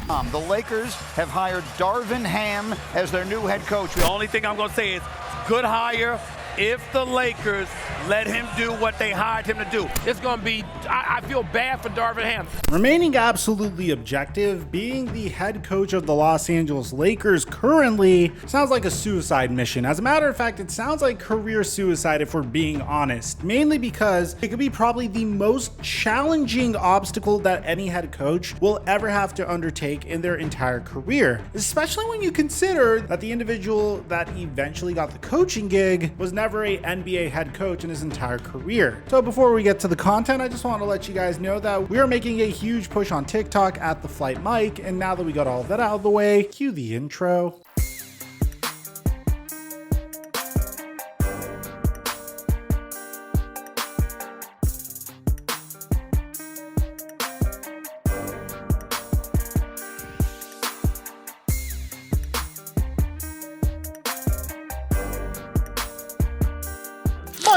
The Lakers have hired Darvin Ham as their new head coach. The only thing I'm going to say is good hire if the Lakers let him do what they hired him to do. It's going to be, I feel bad for Darvin Ham. Remaining absolutely objective, being the head coach of the Los Angeles Lakers currently sounds like a suicide mission. As a matter of fact, it sounds like career suicide if we're being honest, mainly because it could be probably the most challenging obstacle that any head coach will ever have to undertake in their entire career, especially when you consider that the individual that eventually got the coaching gig was never a NBA head coach in his entire career. So before we get to the content, I just want to let you guys know that we are making a huge push on TikTok at TheFlightMike, and now that we got all of that out of the way, cue the intro.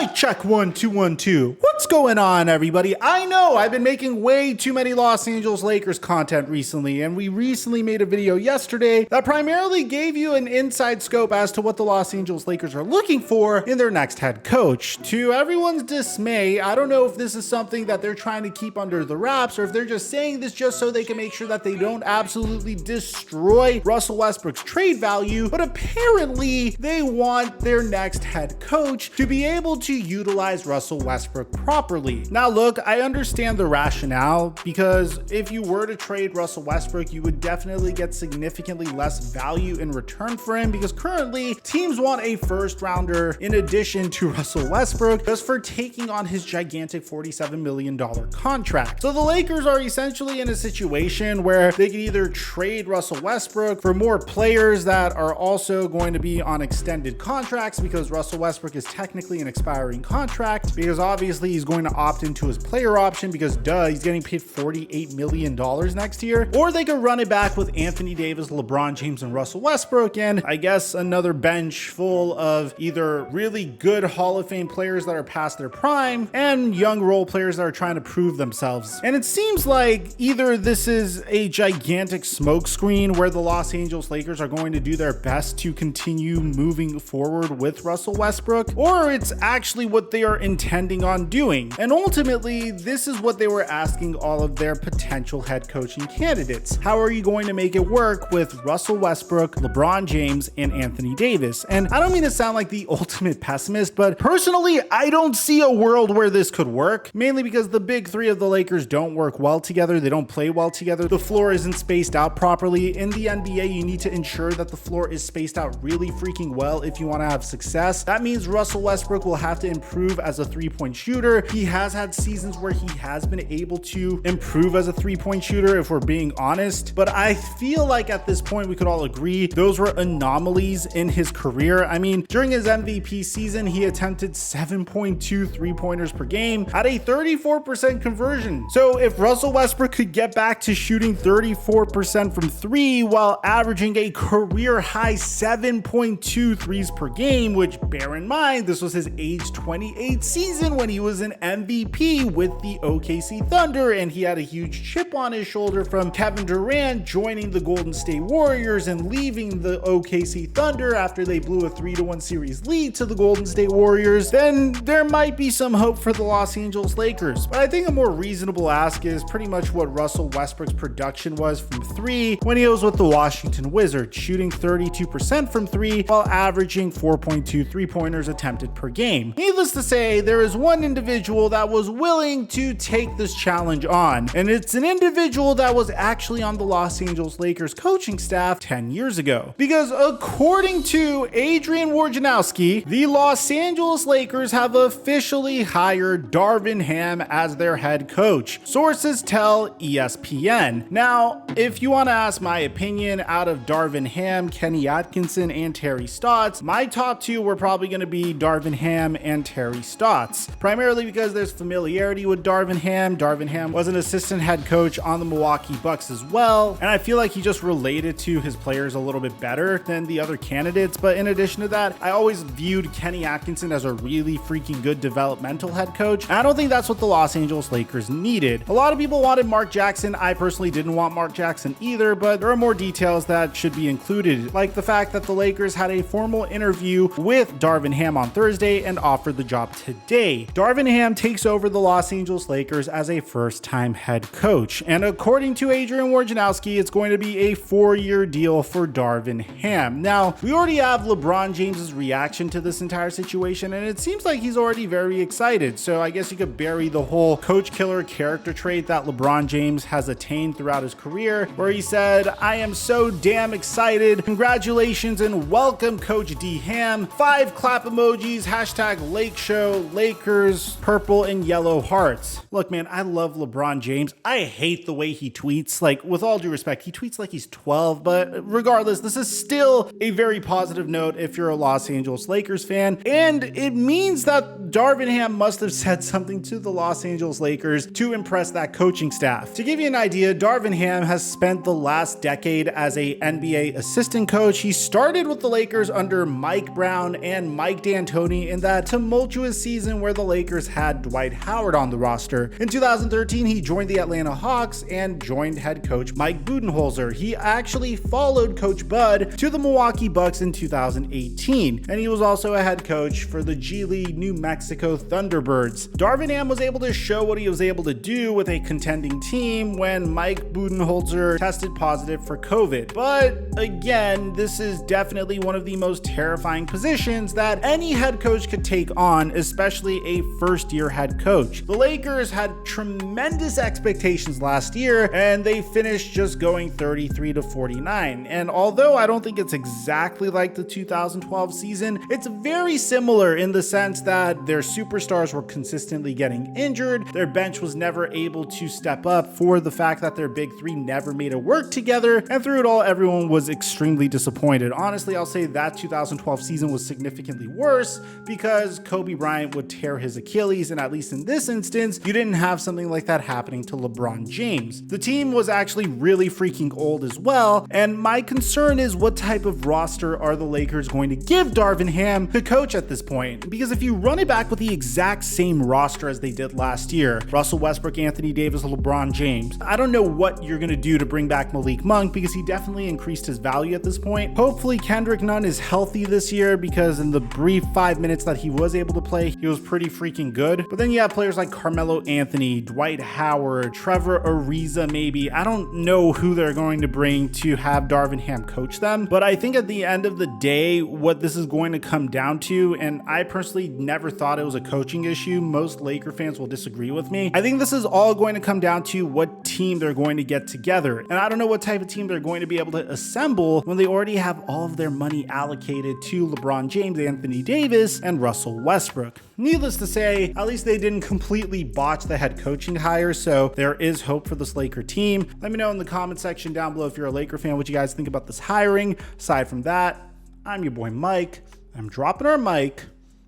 Mic check 1 2 1 2. What's going on, everybody? I know I've been making way too many Los Angeles Lakers content recently, and we recently made a video yesterday that primarily gave you an inside scope as to what the Los Angeles Lakers are looking for in their next head coach. To everyone's dismay, I don't know if this is something that they're trying to keep under the wraps or if they're just saying this just so they can make sure that they don't absolutely destroy Russell Westbrook's trade value, but apparently they want their next head coach to be able to utilize Russell Westbrook properly. Now look, I understand the rationale, because if you were to trade Russell Westbrook, you would definitely get significantly less value in return for him, because currently teams want a first rounder in addition to Russell Westbrook just for taking on his gigantic $47 million contract. So the Lakers are essentially in a situation where they can either trade Russell Westbrook for more players that are also going to be on extended contracts, because Russell Westbrook is technically an expiring contract, because obviously he's going to opt into his player option, because he's getting paid $48 million next year. Or they could run it back with Anthony Davis, LeBron James, and Russell Westbrook, and I guess another bench full of either really good Hall of Fame players that are past their prime and young role players that are trying to prove themselves. And it seems like either this is a gigantic smokescreen where the Los Angeles Lakers are going to do their best to continue moving forward with Russell Westbrook, or it's actually what they are intending on doing. And ultimately, this is what they were asking all of their potential head coaching candidates. How are you going to make it work with Russell Westbrook, LeBron James, and Anthony Davis? And I don't mean to sound like the ultimate pessimist, but personally, I don't see a world where this could work, mainly because the big three of the Lakers don't work well together. They don't play well together. The floor isn't spaced out properly. In the NBA, you need to ensure that the floor is spaced out really freaking well if you want to have success. That means Russell Westbrook will have to improve as a three-point shooter. He has had seasons where he has been able to improve as a three-point shooter, if we're being honest, but I feel like at this point we could all agree those were anomalies in his career. I mean, during his MVP season, he attempted 7.2 three-pointers per game at a 34% conversion. So if Russell Westbrook could get back to shooting 34% from three while averaging a career high 7.2 threes per game, which, bear in mind, this was his age 28 season when he was an MVP with the OKC Thunder, and he had a huge chip on his shoulder from Kevin Durant joining the Golden State Warriors and leaving the OKC Thunder after they blew a 3-1 series lead to the Golden State Warriors, then there might be some hope for the Los Angeles Lakers. But I think a more reasonable ask is pretty much what Russell Westbrook's production was from three when he was with the Washington Wizards, shooting 32% from three while averaging 4.2 three-pointers attempted per game. Needless to say, there is one individual that was willing to take this challenge on, and it's an individual that was actually on the Los Angeles Lakers coaching staff 10 years ago. Because according to Adrian Wojnarowski, the Los Angeles Lakers have officially hired Darvin Ham as their head coach. Sources tell ESPN. Now, if you want to ask my opinion, out of Darvin Ham, Kenny Atkinson, and Terry Stotts, my top two were probably going to be Darvin Ham and Terry Stotts, primarily because there's familiarity with Darvin Ham. Darvin Ham was an assistant head coach on the Milwaukee Bucks as well, and I feel like he just related to his players a little bit better than the other candidates. But in addition to that, I always viewed Kenny Atkinson as a really freaking good developmental head coach, and I don't think that's what the Los Angeles Lakers needed. A lot of people wanted Mark Jackson. I personally didn't want Mark Jackson either, but there are more details that should be included, like the fact that the Lakers had a formal interview with Darvin Ham on Thursday and offered the job today. Darvin Ham takes over the Los Angeles Lakers as a first-time head coach, and according to Adrian Wojnarowski, it's going to be a 4-year deal for Darvin Ham. Now, we already have LeBron James's reaction to this entire situation, and it seems like he's already very excited. So I guess you could bury the whole coach killer character trait that LeBron James has attained throughout his career, where he said, "I am so damn excited. Congratulations and welcome, Coach D Ham." 5 clap emojis, hashtag Lake Show, Lakers, purple and yellow hearts. Look, man, I love LeBron James. I hate the way he tweets. Like, with all due respect, he tweets like he's 12, but regardless, this is still a very positive note if you're a Los Angeles Lakers fan, and it means that Darvin Ham must have said something to the Los Angeles Lakers to impress that coaching staff. To give you an idea, Darvin Ham has spent the last decade as a NBA assistant coach. He started with the Lakers under Mike Brown and Mike D'Antoni in that tumultuous season where the Lakers had Dwight Howard on the roster. In 2013, he joined the Atlanta Hawks and joined head coach Mike Budenholzer. He actually followed Coach Bud to the Milwaukee Bucks in 2018, and he was also a head coach for the G League New Mexico Thunderbirds. Darvin Ham was able to show what he was able to do with a contending team when Mike Budenholzer tested positive for COVID. But again, this is definitely one of the most terrifying positions that any head coach could take on, especially a first-year head coach. The Lakers had tremendous expectations last year, and they finished just going 33-49. And although I don't think it's exactly like the 2012 season, it's very similar in the sense that their superstars were consistently getting injured. Their bench was never able to step up for the fact that their big three never made it work together. And through it all, everyone was extremely disappointed. Honestly, I'll say that 2012 season was significantly worse because Kobe Bryant would tear his Achilles. And at least in this instance, you didn't have something like that happening to LeBron James. The team was actually really freaking old as well. And my concern is, what type of roster are the Lakers going to give Darvin Ham to coach at this point? Because if you run it back with the exact same roster as they did last year, Russell Westbrook, Anthony Davis, LeBron James, I don't know what you're going to do to bring back Malik Monk because he definitely increased his value at this point. Hopefully Kendrick Nunn is healthy this year because in the brief 5 minutes that he was able to play, he was pretty freaking good. But then you have players like Carmelo Anthony, Dwight Howard, Trevor Ariza maybe. I don't know who they're going to bring to have Darvin Ham coach them, but I think at the end of the day, what this is going to come down to, and I personally never thought it was a coaching issue, most Laker fans will disagree with me, I think this is all going to come down to what team they're going to get together. And I don't know what type of team they're going to be able to assemble when they already have all of their money allocated to LeBron James, Anthony Davis, and Russell Westbrook. Needless to say, at least they didn't completely botch the head coaching hire, so there is hope for this Laker team. Let me know in the comment section down below if you're a Laker fan what you guys think about this hiring. Aside from that, I'm your boy Mike. I'm dropping our mic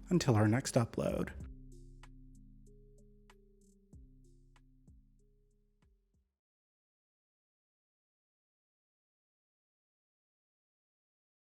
until our next upload.